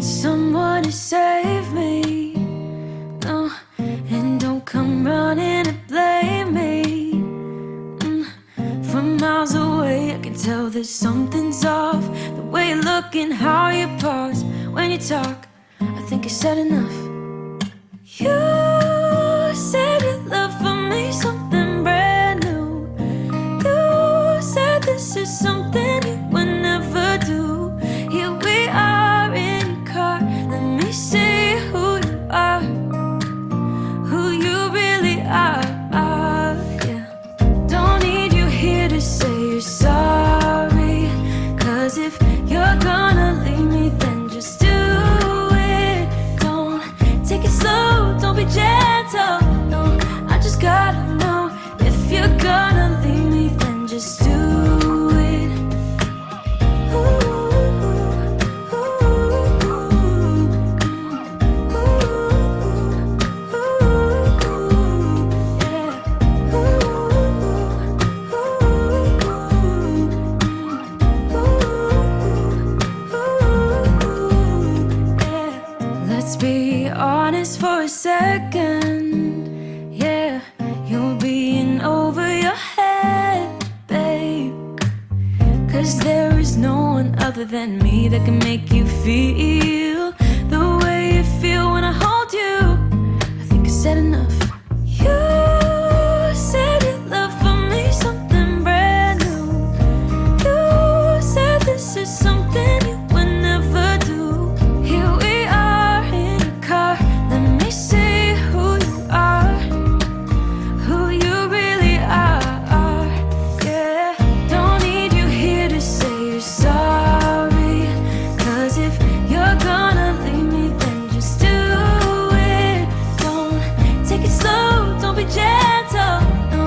someone to save me, no, and don't come running to blame me. From miles away I can tell that something's off. The way you look and how you pause when you talk, I think I said enough. You said your love for me something brand new. You said this is something you would never do. Here we are in your car, let me see who you are, who you really are, yeah. Don't need you here to say you're sorry, 'cause if you're gonna leave me then just do it. Don't take it slow, don't be gentle, no, I just gotta know. If you're gonna leave me then just do it. Let's be honest for a second, yeah. You're being over your head, babe, 'cause there is no one other than me that can make you feel the way you feel when I hold you. I think I said enough. You said your love for me something brand new. You said this is something you would never do. Here we are in your car, let me see who you are, who you really are, yeah. Don't need you here to say you're sorry, 'cause if you're gonna leave me then just do it. Don't take it slow, don't be gentle, no,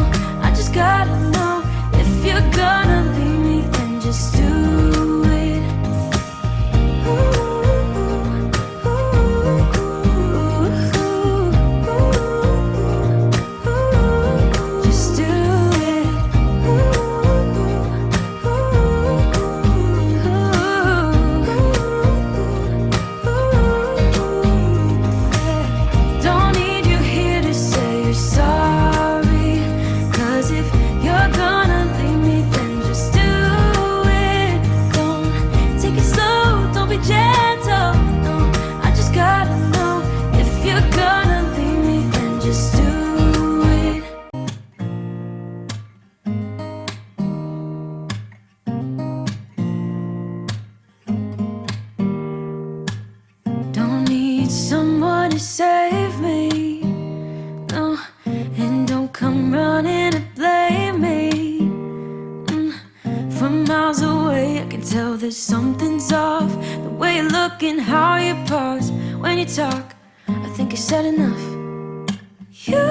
I just gotta know. If you're gonna leave me then just do it. Just do it. Don't need you here to say you're sorry, 'cause if you're gonna leave me then just do it. Don't take it slow, don't be gentle, no, I just gotta know. If you're gonna leave me then just do it. Don't need someone to save me, no, and don't come running to blame me. From miles away I can tell that something's off. The way you look and how you pause when you talk, I think I said enough. You